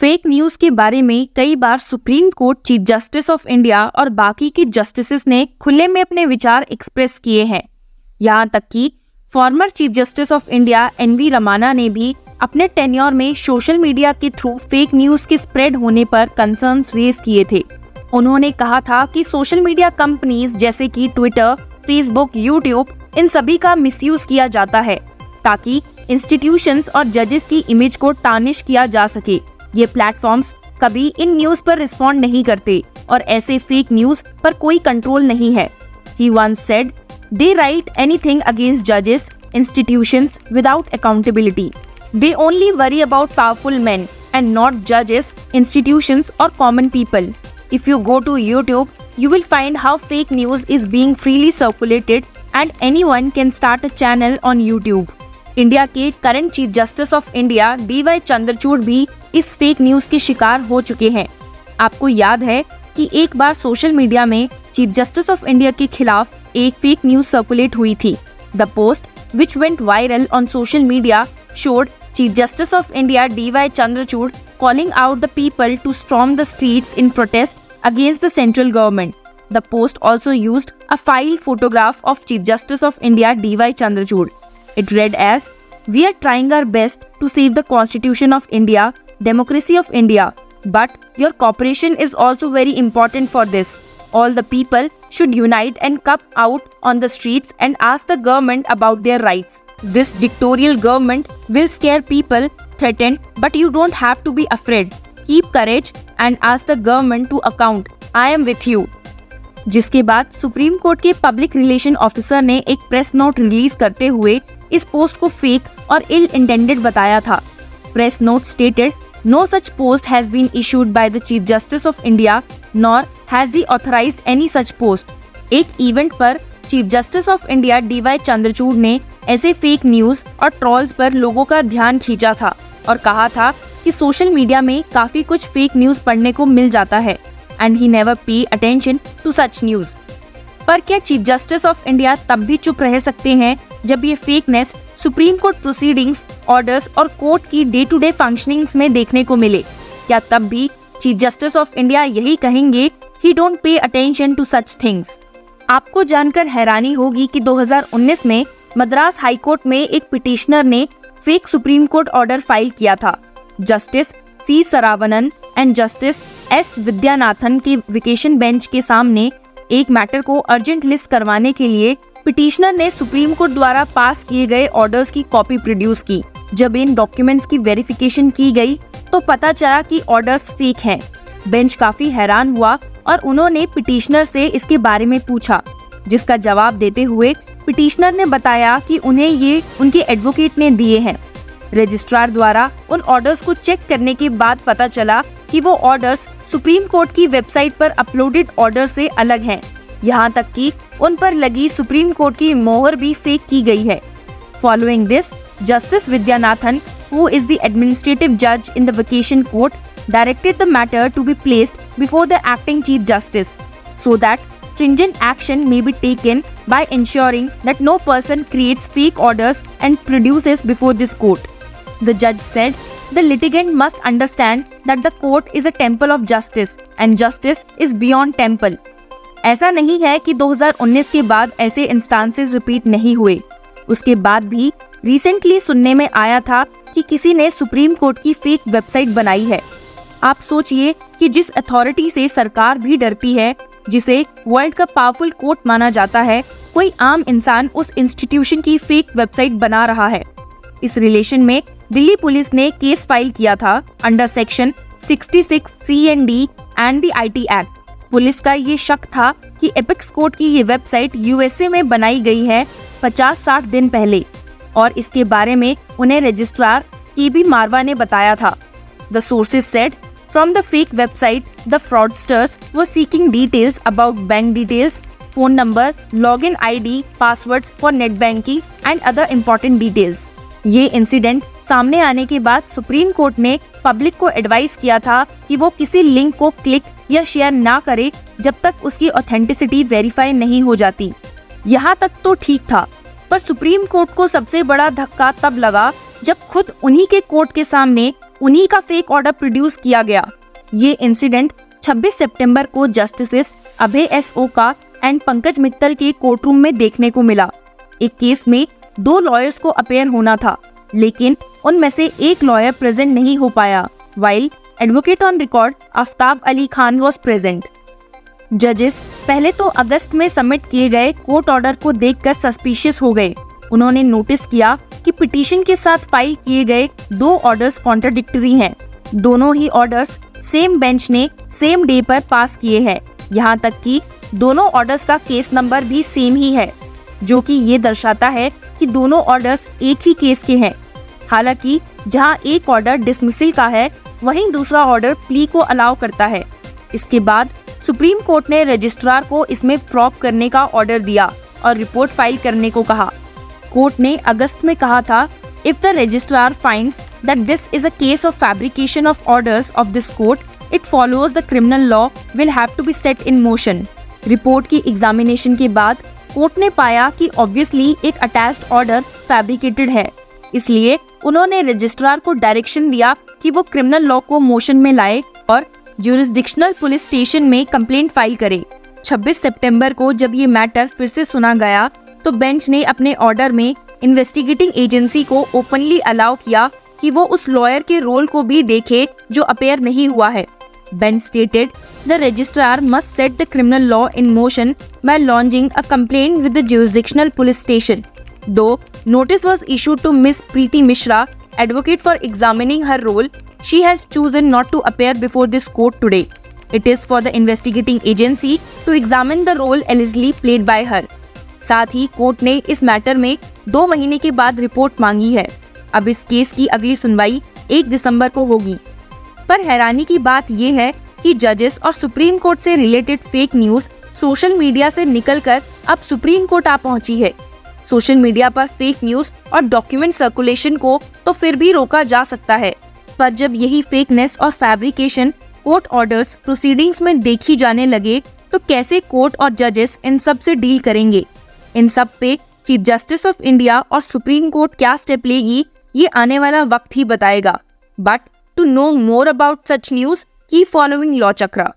Fake news के बारे में कई बार supreme court, chief justice of India और बाकी के जस्टिसेस ने खुले में अपने विचार एक्सप्रेस किए हैं। यहाँ तक कि former chief justice of India NV Ramana ने भी अपने टेन्योर में सोशल मीडिया के थ्रू फेक न्यूज के स्प्रेड होने पर कंसर्न्स रेज किए थे। उन्होंने कहा था कि सोशल मीडिया कंपनीज जैसे कि ट्विटर, फेसबुक, यूट्यूब, इन सभी का मिसयूज किया जाता है ताकि इंस्टीट्यूशंस और जजेस की इमेज को टार्निश किया जा सके। ये प्लेटफॉर्म्स कभी इन न्यूज पर रिस्पॉन्ड नहीं करते और ऐसे फेक न्यूज पर कोई कंट्रोल नहीं है। He once said, "They write anything against judges, institutions without accountability. They only worry about powerful men and not judges, institutions or common people." If you go to YouTube, you will find how fake news is being freely circulated and anyone can start a channel on YouTube. India के current chief justice of India DY Chandrachud भी इस fake news के शिकार हो चुके हैं। आपको याद है कि एक बार सोशल मीडिया में चीफ जस्टिस ऑफ इंडिया के खिलाफ एक फेक न्यूज सर्कुलेट हुई थी। The post which went viral on social media showed Chief Justice of India DY Chandrachud calling out the people to storm the streets in protest against the central government. The post also used a file photograph of Chief Justice of India DY Chandrachud. It read as, "We are trying our best to save the Constitution of India, democracy of India, but your cooperation is also very important for this. All the people should unite and come out on the streets and ask the government about their rights. This dictatorial government will scare people, threaten, but you don't have to be afraid. Keep courage and ask the government to account. I am with you." जिसके बाद supreme court के public relation officer ने एक press note release करते हुए इस post को fake और इल इंटेंडेड बताया था। Press note stated, "No such post has been issued by the Chief Justice of India, nor has he authorized any such post." एक इवेंट पर chief justice of India DY Chandrachud ने ऐसे fake news और trolls पर लोगों का ध्यान खींचा था और कहा था कि सोशल मीडिया में काफी कुछ फेक न्यूज पढ़ने को मिल जाता है and he never pay attention to such news. पर क्या चीफ जस्टिस ऑफ इंडिया तब भी चुप रह सकते हैं जब ये fakeness supreme court proceedings, orders और कोर्ट की डे टू डे फंक्शनिंग्स में देखने को मिले? क्या तब भी चीफ जस्टिस ऑफ इंडिया यही कहेंगे, "He don't pay attention to such things"? आपको जानकर हैरानी होगी कि 2019 में मद्रास हाई कोर्ट में एक पिटिशनर ने fake supreme court order file किया था। Justice C Saravanan and justice S Vidyanathan के वेकेशन बेंच के सामने एक मैटर को अर्जेंट लिस्ट करवाने के लिए पिटिशनर ने सुप्रीम कोर्ट द्वारा पास किए गए ऑर्डर्स की कॉपी प्रोड्यूस की। जब इन डॉक्यूमेंट्स की वेरिफिकेशन की गई तो पता चला कि ऑर्डर्स फेक हैं। बेंच काफी हैरान हुआ और उन्होंने पिटिशनर से इसके बारे में पूछा, जिसका जवाब देते हुए पिटिशनर ने बताया कि उन्हें ये उनके एडवोकेट ने दिए हैं। रजिस्ट्रार द्वारा उन ऑर्डर्स को चेक करने के बाद पता चला कि वो ऑर्डर्स सुप्रीम कोर्ट की वेबसाइट पर अपलोडेड ऑर्डर से अलग हैं। यहाँ तक कि उन पर लगी सुप्रीम कोर्ट की मोहर भी फेक की गई है। Following this, justice Vidyanathan, who is the administrative judge in the vacation court, directed the matter to be placed before the acting chief justice, so that stringent action may be taken by ensuring that no person creates fake orders and produces before this court. The judge said, "The litigant must understand that the court is a temple of justice and justice is beyond temple." ऐसा नहीं है कि 2019 के बाद ऐसे instances repeat नहीं हुए। उसके बाद भी रिसेंटली सुनने में आया था कि किसी ने सुप्रीम कोर्ट की फेक वेबसाइट बनाई है। आप सोचिए कि जिस अथॉरिटी से सरकार भी डरती है, जिसे वर्ल्ड का पावरफुल कोर्ट माना जाता है, कोई आम इंसान उस इंस्टीट्यूशन की फेक वेबसाइट बना रहा है। इस रिलेशन में दिल्ली पुलिस ने केस फाइल किया था under section 66 CND and the IT act. Police का ये शक था कि एपेक्स कोर्ट की ये वेबसाइट USA में बनाई गई है 50-60 दिन पहले और इसके बारे में उन्हें रजिस्ट्रार KB मारवा ने बताया था। The sources said, "From the fake website, the fraudsters were seeking details about bank details, phone number, login ID, passwords for net banking and other important details." ये इंसिडेंट सामने आने के बाद सुप्रीम कोर्ट ने public को advice किया था कि वो किसी लिंक को क्लिक या शेयर ना करे जब तक उसकी ऑथेंटिसिटी वेरीफाई नहीं हो जाती। यहाँ तक तो ठीक था, पर सुप्रीम कोर्ट को सबसे बड़ा धक्का तब लगा जब खुद उन्हीं के कोर्ट के सामने उन्हीं का फेक ऑर्डर प्रोड्यूस किया गया। ये इंसिडेंट 26 सितंबर को जस्टिस अभय एस ओका एंड पंकज मित्तल के कोर्टरूम में देखने को मिला। एक केस में 2 लॉयर्स को अपीयर होना था, लेकिन उनमें से एक लॉयर प्रेजेंट नहीं हो पाया, while advocate on record Aftab Ali Khan was present. जजेस पहले तो अगस्त में सबमिट किए गए कोर्ट ऑर्डर को देखकर सस्पिशियस हो गए। उन्होंने नोटिस किया कि पिटीशन के साथ फाइल किए गए 2 ऑर्डर्स कॉन्ट्राडिक्टरी हैं। दोनों ही ऑर्डर्स सेम बेंच ने सेम डे पर पास किए हैं। यहाँ तक कि दोनों ऑर्डर्स का केस नंबर भी सेम ही है, जो कि ये दर्शाता है कि दोनों ऑर्डर्स एक ही केस के हैं। हालांकि जहां एक ऑर्डर डिसमिसल का है, वहीं दूसरा ऑर्डर प्ली को अलाउ करता है। इसके बाद सुप्रीम कोर्ट ने रजिस्ट्रार को इसमें प्रॉब करने का ऑर्डर दिया और रिपोर्ट फाइल करने को कहा। कोर्ट ने अगस्त में कहा था, if the registrar finds that this is a case of fabrication of orders of this court, it follows the criminal law will have to be set in motion. Report की examination के बाद court ने पाया कि obviously एक attached order fabricated है, इसलिए उन्होंने रजिस्ट्रार को डायरेक्शन दिया कि वो क्रिमिनल लॉ को मोशन में लाए और ज्यूरिसडिक्शनल पुलिस स्टेशन में कंप्लेंट फाइल करे। 26 सितंबर को जब ये मैटर फिर से सुना गया, तो बेंच ने अपने ऑर्डर में इन्वेस्टिगेटिंग एजेंसी को ओपनली अलाउ किया कि वो उस लॉयर के रोल को भी देखे जो अपीयर नहीं हुआ है। Bench stated the registrar must set the criminal law in motion by launching a complaint with the jurisdictional police station. Though notice was issued to Miss Preeti Mishra, advocate for examining her role, she has chosen not to appear before this court today. It is for the investigating agency to examine the role allegedly played by her. साथ ही court ने इस matter में 2 महीने के बाद report मांगी है। अब इस केस की अगली सुनवाई 1 दिसंबर को होगी। पर हैरानी की बात यह है कि जजेस और सुप्रीम कोर्ट से related fake news social media से निकलकर अब सुप्रीम कोर्ट आ पहुंची है। सोशल मीडिया पर फेक न्यूज और डॉक्यूमेंट सर्कुलेशन को तो फिर भी रोका जा सकता है, पर जब यही फेकनेस और फैब्रिकेशन कोर्ट ऑर्डर्स प्रोसीडिंग्स में देखी जाने लगे, तो कैसे कोर्ट और जजेस इन सब से डील करेंगे? इन सब पे चीफ जस्टिस ऑफ इंडिया और सुप्रीम कोर्ट क्या स्टेप लेगी, ये आने वाला वक्त ही बताएगा। But to know more about such news, keep following law chakra.